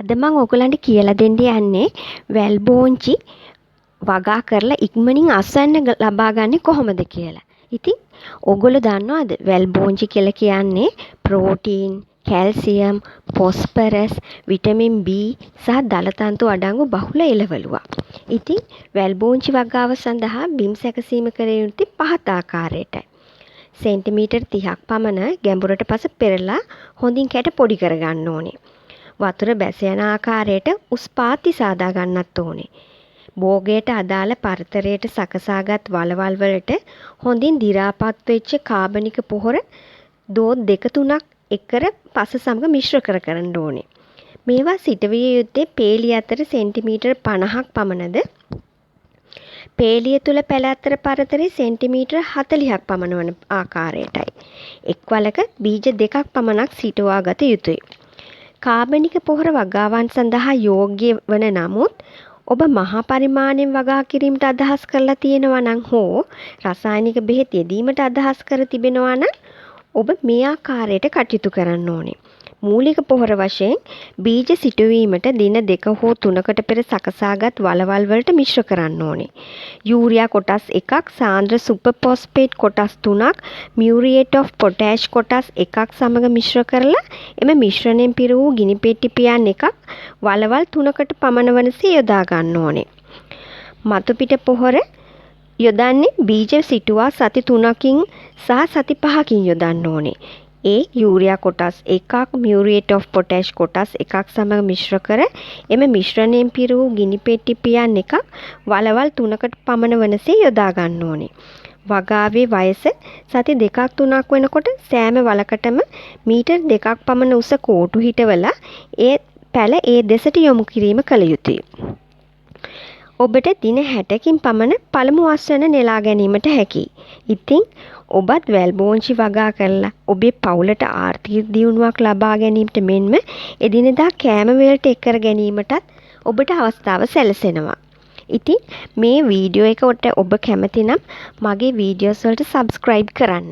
අද මම ඔයගලන්ට කියලා දෙන්න යන්නේ වැල් බෝංචි වගා කරලා ඉක්මනින් අස්වැන්න ලබා ගන්නේ කොහොමද කියලා. ඉතින් ඔයගොල්ලෝ දන්නවද වැල් බෝංචි කියලා කියන්නේ protein, calcium, phosphorus, vitamin B සහ දලතන්තු අඩංගු බහුල එළවලුවක්. ඉතින් වැල් බෝංචි වගාව සඳහා බිම් සැකසීම කළ යුත්තේ පහත ආකාරයටයි. සෙන්ටිමීටර් 30ක් පමණ ගැඹුරට පස පෙරලා හොඳින් කැට පොඩි කරගන්න ඕනේ. වතුර බැස යන ආකාරයට උස් පාති සාදා ගන්නත් ඕනේ. භෝගයට අදාළ පරතරයට සකසාගත් වලවල් වලට හොඳින් දි รา පත් වෙච්ච කාබනික පොහොර දෝත් 2-3ක් එකර පස සමග මිශ්‍ර කරන්න ඕනේ. මේවා සිටවිය යුත්තේ පේලිය අතර සෙන්ටිමීටර් 50ක් පමණද පේලිය තුල පැල අතර පරතරය සෙන්ටිමීටර් 40ක් පමණ වන ආකාරයටයි. එක් වලක බීජ 2ක් පමණක් සිටවා ගත යුතුය. කාබනික පොහොර වගාවන් සඳහා යෝග්‍ය වන නමුත් ඔබ මහා පරිමාණයෙන් වගා කිරීමට අදහස් කරලා තියෙනවා නම් හෝ රසායනික බෙහෙත් යෙදීමට අදහස් කර තිබෙනවා නම් ඔබ මේ ආකාරයට කටයුතු කරන්න ඕනේ. මූලික පොහොර වශයෙන් බීජ සිටුවීමට දින 2 හෝ 3කට පෙර සකසාගත් වලවල් වලට මිශ්‍ර කරන්න ඕනේ. යූරියා කොටස් 1ක්, සාන්ද්‍ර සුපර් ෆොස්ෆේට් කොටස් 3ක්, මියුරියේට් ඔෆ් පොටෑෂ් කොටස් 1ක් සමග මිශ්‍ර කරලා එම මිශ්‍රණයෙන් පිර වූ ගිනි පෙට්ටි පියන් එකක් වලවල් 3කට පමණ වනසේ යොදා ගන්න ඕනේ. මතු පිට පොහොර යොදන්නේ බීජ සිටුවා සති 3කින් සහ සති 5කින් යොදන්න ඕනේ. ඒ යූරියා කොටස් 1ක්, මියුරියේට් ඔෆ් පොටෑෂ් කොටස් 1ක් සමග මිශ්‍ර කර එම මිශ්‍රණයෙන් පිර වූ ගිනි පෙට්ටි පියන් එකක් වලවල් 3කට පමණ වනසේ යොදා ගන්න ඕනේ. වගාවේ වයස සති 2-3ක් වෙනකොට සෑම වලකටම මීටර් 2ක් පමණ උස කෝටු හිටවලා ඒ පැල ඒ දෙසට යොමු කිරීම කළ යුතුය. ඔබට දින 60කින් පමණ පළමු අස්වැන්න නෙලා ගැනීමට හැකියි. ඉතින් ඔබත් වැල් බෝංචි වගා කරලා ඔබේ පවුලට ආර්ථික දියුණුවක් ලබා ගැනීමට මෙන්ම එදිනෙදා කෑම වේලට එක් කර ගැනීමටත් ඔබට අවස්ථාව සැලසෙනවා. ඉතින් මේ වීඩියෝ එකට ඔබ කැමති නම් මගේ වීඩියෝස් වලට සබ්ස්ක්‍රයිබ් කරන්න.